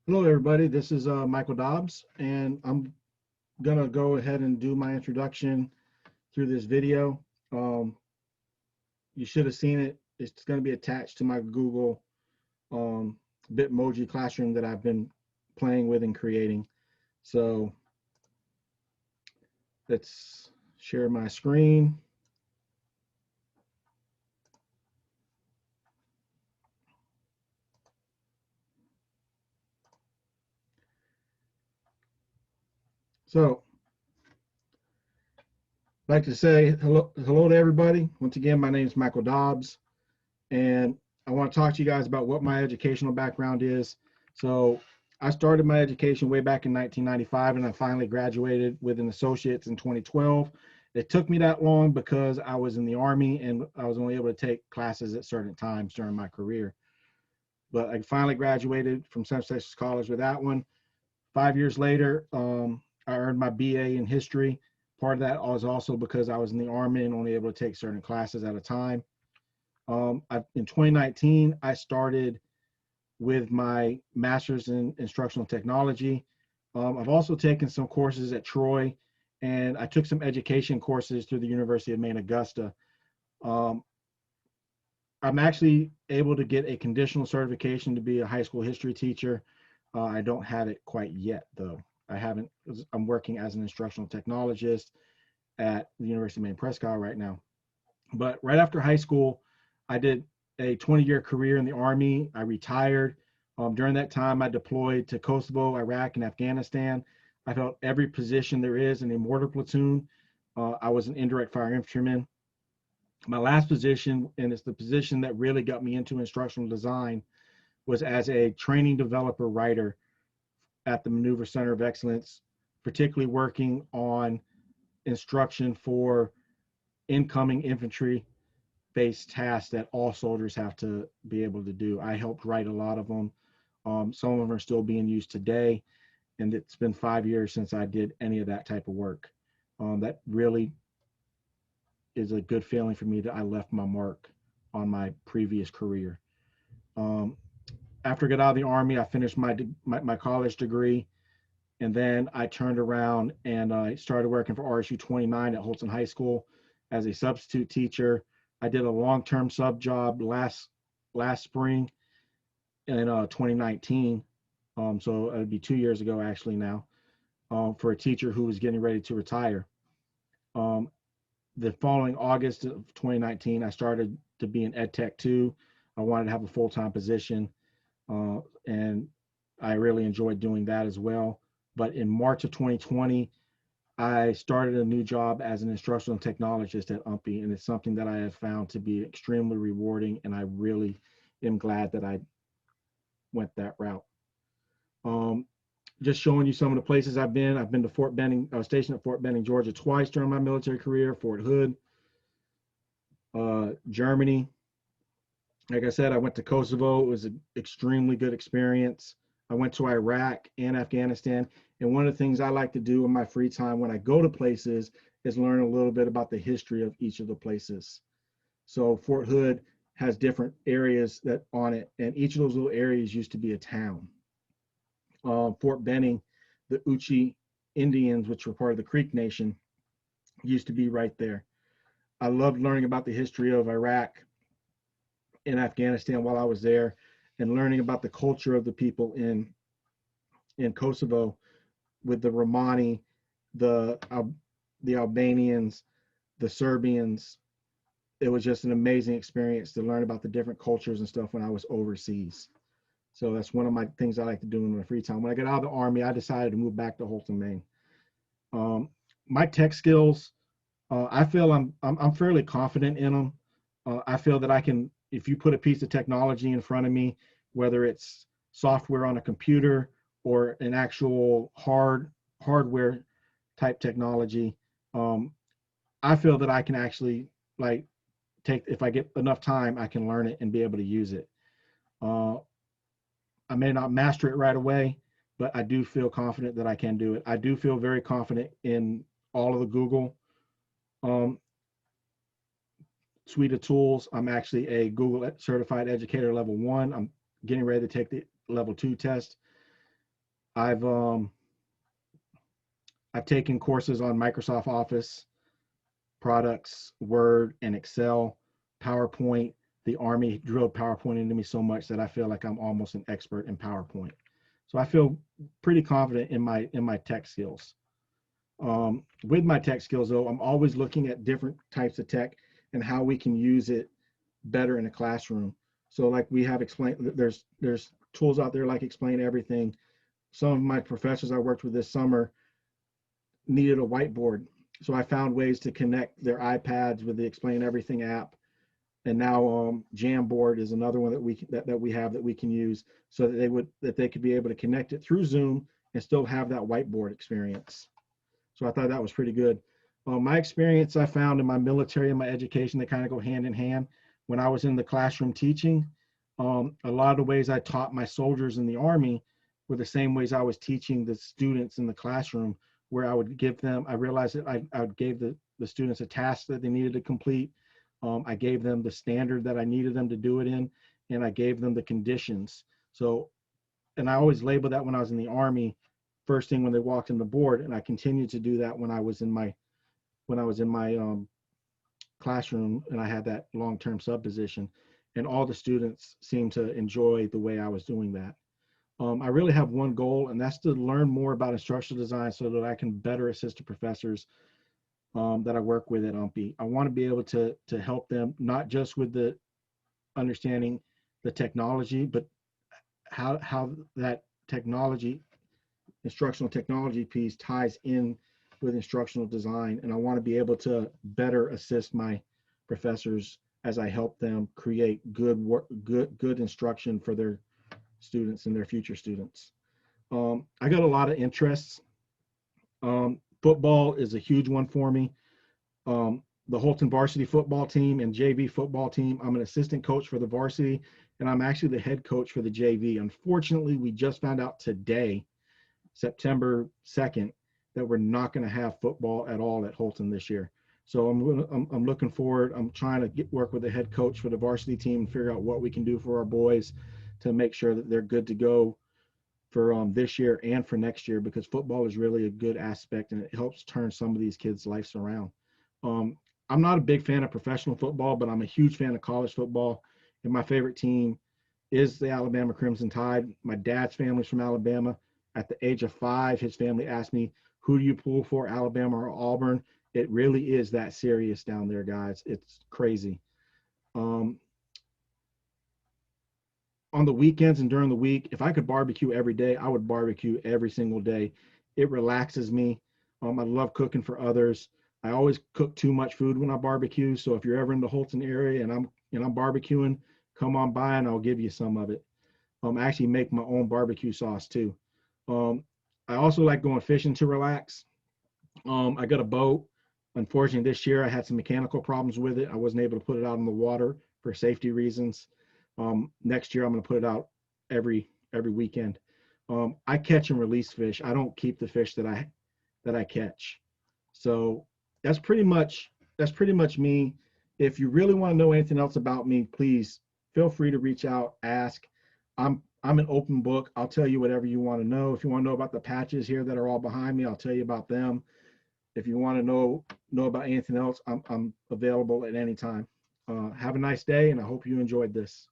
Hello, everybody. This is Michael Dobbs, and I'm going to go ahead and do my introduction through this video. Um, you should have seen it. It's going to be attached to my Google um, Bitmoji classroom that I've been playing with and creating. So let's share my screen. So I'd like to say hello to everybody. Once again, my name is Michael Dobbs, and I want to talk to you guys about what my educational background is. So I started my education way back in 1995, and I finally graduated with an associate's in 2012. It took me that long because I was in the Army and I was only able to take classes at certain times during my career. But I finally graduated from Central Texas College with that one. 5 years later, I earned my BA in history. Part of that was also because I was in the Army and only able to take certain classes at a time. In 2019, I started with my master's in instructional technology. I've also taken some courses at Troy, and I took some education courses through the University of Maine, Augusta. Um, I'm actually able to get a conditional certification to be a high school history teacher. I don't have it quite yet, though. I haven't. I'm working as an instructional technologist at the University of Maine Prescott right now. But right after high school, I did a 20-year career in the Army. I retired. During that time, I deployed to Kosovo, Iraq, and Afghanistan. I held every position there is in a mortar platoon. I was an indirect fire infantryman. My last position, and it's the position that really got me into instructional design, was as a training developer writer at the Maneuver Center of Excellence, particularly working on instruction for incoming infantry based tasks that all soldiers have to be able to do. I helped write a lot of them. Some of them are still being used today, and it's been 5 years since I did any of that type of work. That really is a good feeling for me that I left my mark on my previous career. Um, After I got out of the Army, I finished my college degree, and then I turned around and I started working for RSU 29 at Holton High School as a substitute teacher. I did a long-term sub job last spring in 2019. So it'd be 2 years ago actually now, for a teacher who was getting ready to retire. Um, the following August of 2019, I started to be an ed tech too. I wanted to have a full-time position, and I really enjoyed doing that as well. But in March of 2020, I started a new job as an instructional technologist at UMPI, and it's something that I have found to be extremely rewarding, and I really am glad that I went that route. Um, just showing you some of the places I've been. I've been to Fort Benning. I was stationed at Fort Benning, Georgia twice during my military career. Fort Hood, Germany. Like I said, I went to Kosovo. It was an extremely good experience. I went to Iraq and Afghanistan. And one of the things I like to do in my free time when I go to places is learn a little bit about the history of each of the places. So Fort Hood has different areas that on it, and each of those little areas used to be a town. Fort Benning, the Uchi Indians, which were part of the Creek Nation, used to be right there. I loved learning about the history of Iraq and Afghanistan while I was there, and learning about the culture of the people in Kosovo with the Romani, the the Albanians, the Serbians. It was just an amazing experience to learn about the different cultures and stuff when I was overseas. So that's one of my things I like to do in my free time. When I got out of the Army, I decided to move back to Holton, Maine. Um, my tech skills, I feel I'm fairly confident in them. I feel that I can, if you put a piece of technology in front of me, whether it's software on a computer or an actual hardware type technology, um, I feel that I can actually like take, if I get enough time, I can learn it and be able to use it. Uh, I may not master it right away, but I do feel confident that I can do it. I do feel very confident in all of the Google um, suite of tools. I'm actually a Google certified educator level 1. I'm getting ready to take the level 2 test. I've taken courses on Microsoft Office products, Word and Excel, PowerPoint. The Army drilled PowerPoint into me so much that I feel like I'm almost an expert in PowerPoint. So I feel pretty confident in my tech skills. With my tech skills, though, I'm always looking at different types of tech and how we can use it better in a classroom. So, like we have explained, there's tools out there like Explain Everything. Some of my professors I worked with this summer needed a whiteboard, so I found ways to connect their iPads with the Explain Everything app. And now Jamboard is another one that we have that we can use, so that they could be able to connect it through Zoom and still have that whiteboard experience. So I thought that was pretty good. My experience I found in my military and my education, they kind of go hand in hand. When I was in the classroom teaching, a lot of the ways I taught my soldiers in the Army were the same ways I was teaching the students in the classroom, where I would give them, I realized that I would gave the students a task that they needed to complete. I gave them the standard that I needed them to do it in, and I gave them the conditions. So, and I always labeled that when I was in the Army, first thing when they walked in the board, and I continued to do that when I was in my classroom and I had that long-term sub position, and all the students seemed to enjoy the way I was doing that. I really have one goal, and that's to learn more about instructional design so that I can better assist the professors that I work with at UMPI. I want to be able to help them not just with the understanding the technology, but how that technology, instructional technology piece ties in with instructional design. And I want to be able to better assist my professors as I help them create good instruction for their students and their future students. I got a lot of interests. Football is a huge one for me. The Holton varsity football team and JV football team, I'm an assistant coach for the varsity, and I'm actually the head coach for the JV. Unfortunately, we just found out today, September 2nd, that we're not going to have football at all at Holton this year. So I'm looking forward. I'm trying to work with the head coach for the varsity team and figure out what we can do for our boys to make sure that they're good to go for this year and for next year, because football is really a good aspect and it helps turn some of these kids' lives around. I'm not a big fan of professional football, but I'm a huge fan of college football. And my favorite team is the Alabama Crimson Tide. My dad's family's from Alabama. At the age of 5, his family asked me, who do you pull for, Alabama or Auburn? It really is that serious down there, guys. It's crazy. On the weekends and during the week, if I could barbecue every day, I would barbecue every single day. It relaxes me. I love cooking for others. I always cook too much food when I barbecue. So if you're ever in the Holton area and I'm barbecuing, come on by and I'll give you some of it. I actually make my own barbecue sauce too. I also like going fishing to relax. I got a boat. Unfortunately, this year I had some mechanical problems with it. I wasn't able to put it out in the water for safety reasons. Next year I'm going to put it out every weekend. I catch and release fish. I don't keep the fish that I catch. So that's pretty much me. If you really want to know anything else about me, please feel free to reach out, ask. I'm an open book. I'll tell you whatever you want to know. If you want to know about the patches here that are all behind me, I'll tell you about them. If you want to know about anything else, I'm available at any time. Have a nice day, and I hope you enjoyed this.